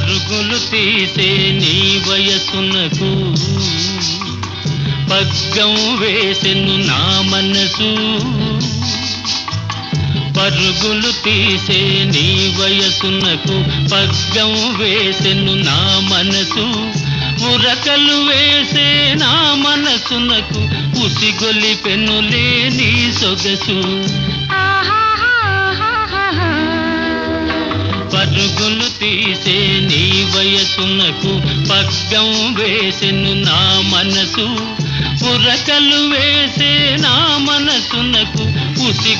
పరుగులు తీసే నీ వయసునకు పగ్గం వేసెను నా మనసు. పరుగులు తీసే నీ వయసునకు పగ్గం వేసెను నా మనసు. ఉరకలు వేసే నా మనసునకు ఉసిగొలిపెనులే నీ సొగసు. పరుగులు తీసే నీ వయసునకు పగ్గం వేసెను నా మనసు. ఉరకలు వేసే నా మనసునకు ఉసిగొ